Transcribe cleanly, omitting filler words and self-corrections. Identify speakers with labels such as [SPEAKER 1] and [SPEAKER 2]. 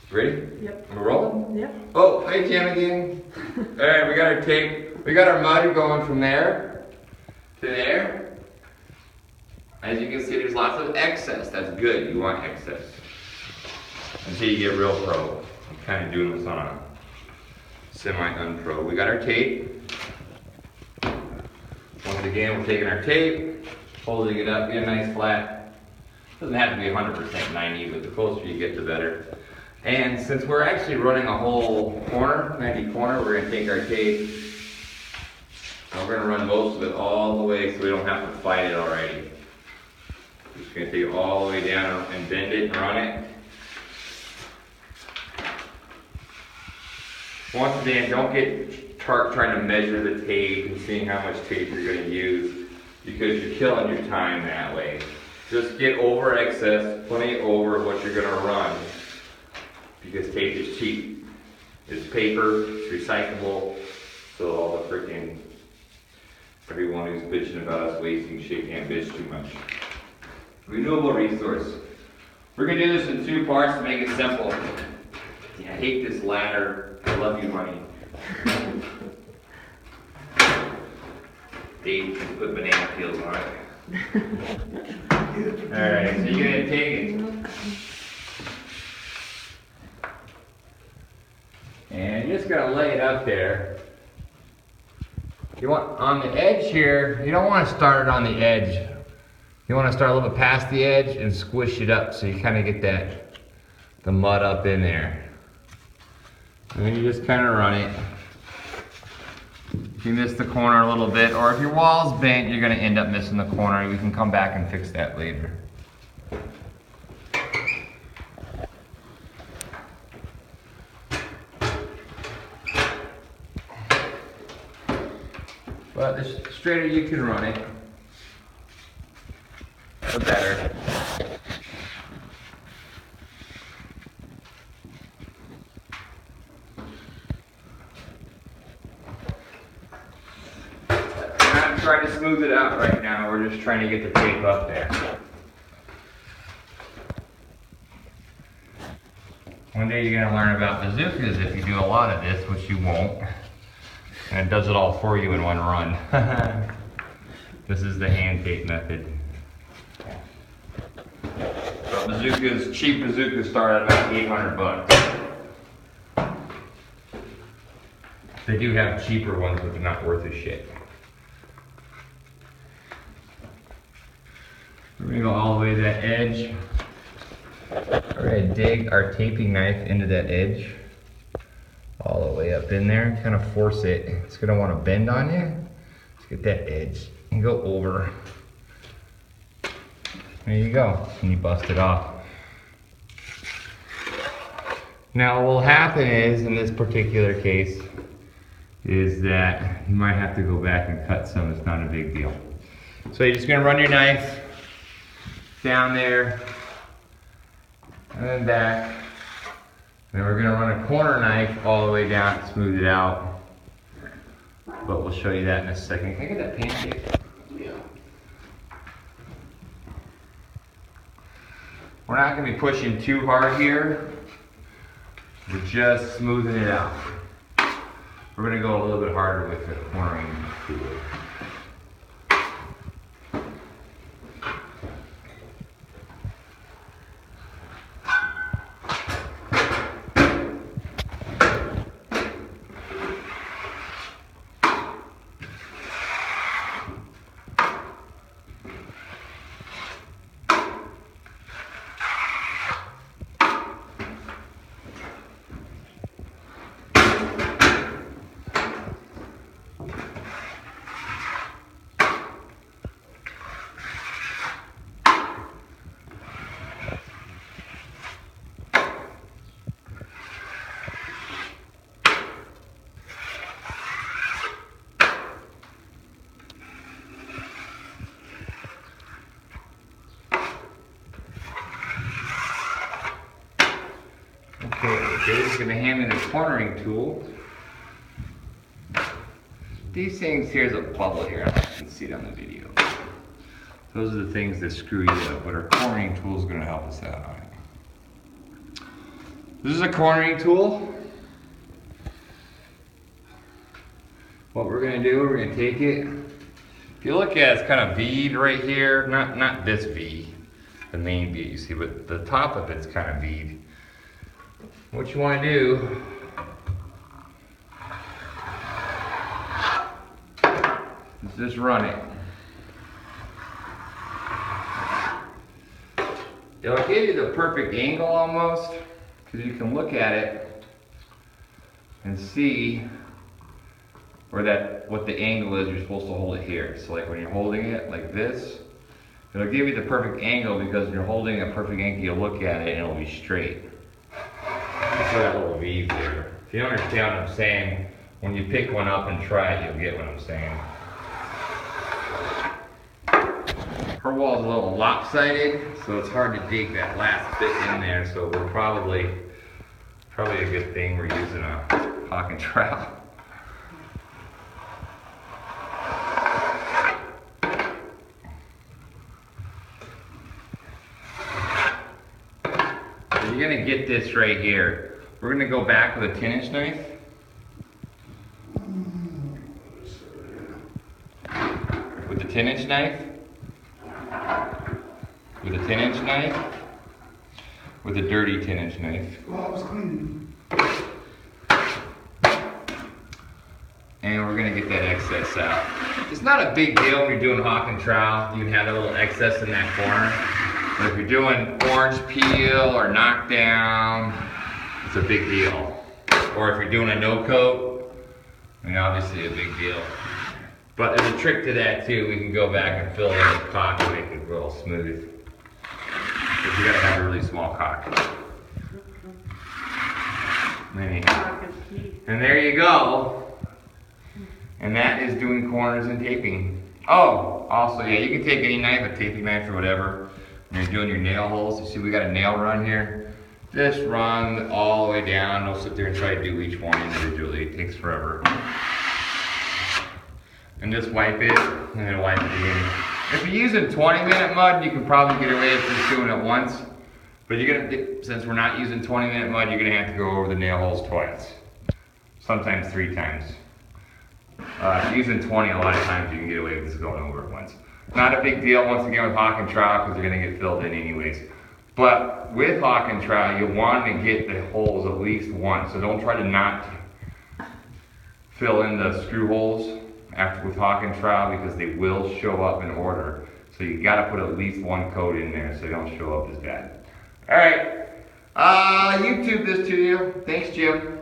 [SPEAKER 1] Ready?
[SPEAKER 2] Yep.
[SPEAKER 1] We're rolling?
[SPEAKER 2] Yep.
[SPEAKER 1] Oh, hi Jen again. Alright, we got our tape. We got our mud going from there to there. As you can see, there's lots of excess. That's good. You want excess. Until you get real pro. I'm kind of doing this on a semi-unpro. We got our tape. Once again, we're taking our tape, holding it up, get a nice flat. Doesn't have to be 100% 90, but the closer you get, the better. And since we're actually running a whole corner, 90 corner, we're gonna take our tape and we're gonna run most of it all the way so we don't have to fight it already. We're just gonna take it all the way down and bend it and run it. Once again, don't get trying to measure the tape and seeing how much tape you're going to use because you're killing your time that way. Just get over excess, plenty over what you're going to run because tape is cheap. It's paper, it's recyclable, so all the freaking, everyone who's bitching about us wasting shit can't bitch too much. Renewable resource. We're going to do this in two parts to make it simple. Yeah, I hate this ladder. I love you, honey. Dave can put banana peels on it. Alright, so you're gonna take it. And you're just gonna lay it up there. You want on the edge here, you don't want to start it on the edge. You want to start a little bit past the edge and squish it up so you kind of get the mud up in there. And then you just kind of run it. If you miss the corner a little bit, or if your wall's bent, you're going to end up missing the corner. We can come back and fix that later. But the straighter you can run it, the better. Trying to smooth it out right now. We're just trying to get the tape up there. One day you're going to learn about bazookas if you do a lot of this, which you won't. And it does it all for you in one run. This is the hand tape method. But bazookas, cheap bazookas start at about 800 bucks. They do have cheaper ones, but they're not worth a shit. We're going to go all the way to that edge. We're going to dig our taping knife into that edge. All the way up in there. Kind of force it. It's going to want to bend on you. Let's get that edge and go over. There you go. And you bust it off. Now what will happen is, in this particular case, is that you might have to go back and cut some. It's not a big deal. So you're just going to run your knife down there, and then back. And then we're going to run a corner knife all the way down to smooth it out. But we'll show you that in a second. Can I get that pancake? Yeah. We're not going to be pushing too hard here. We're just smoothing it out. We're going to go a little bit harder with the cornering tool. Okay, Dave's going to hand me the cornering tool. These things, here's a bubble here, I can see it on the video. Those are the things that screw you up, but our cornering tool is going to help us out on it. This is a cornering tool. What we're gonna do, we're gonna take it. If you look at it, it's kind of V'd right here. Not this V, the main V, you see, but the top of it's kind of V'd. What you wanna do is just run it. It'll give you the perfect angle almost, because you can look at it and see where what the angle is. You're supposed to hold it here. So like when you're holding it like this, it'll give you the perfect angle, because when you're holding a perfect angle, you'll look at it and it'll be straight. That's why that little V there. If you don't understand what I'm saying, when you pick one up and try it, you'll get what I'm saying. Her wall's a little lopsided, so it's hard to dig that last bit in there, so we're probably a good thing we're using a hawk and trowel. So you're gonna get this right here. We're gonna go back with a 10-inch knife. With the 10-inch knife. With a 10-inch knife, with a dirty 10-inch knife.
[SPEAKER 2] Well, I was cleaning.
[SPEAKER 1] And we're gonna get that excess out. It's not a big deal when you're doing hawk and trowel. You can have a little excess in that corner. But if you're doing orange peel or knockdown, it's a big deal. Or if you're doing a no coat, I mean, obviously a big deal. But there's a trick to that too. We can go back and fill in the caulk and make it real smooth. But you gotta have a really small caulk. Anyhow. And there you go. And that is doing corners and taping. Oh, also, yeah, you can take any knife, a taping knife or whatever, when you're doing your nail holes. You see we got a nail run here. Just run all the way down. Don't sit there and try to do each one individually. It takes forever. And just wipe it, and then wipe it again. If you're using 20-minute mud, you can probably get away with just doing it once. But you're gonna, since we're not using 20-minute mud, you're gonna have to go over the nail holes twice. Sometimes 3 times. If you're using 20, a lot of times you can get away with just going over it once. Not a big deal, once again, with hawk and trowel, because they're gonna get filled in anyways. But with hawk and trowel, you want to get the holes at least once. So don't try to not fill in the screw holes after with hawk and trowel, because they will show up in order. So you gotta put at least one coat in there so they don't show up as bad. All right, YouTube this to you. Thanks, Jim.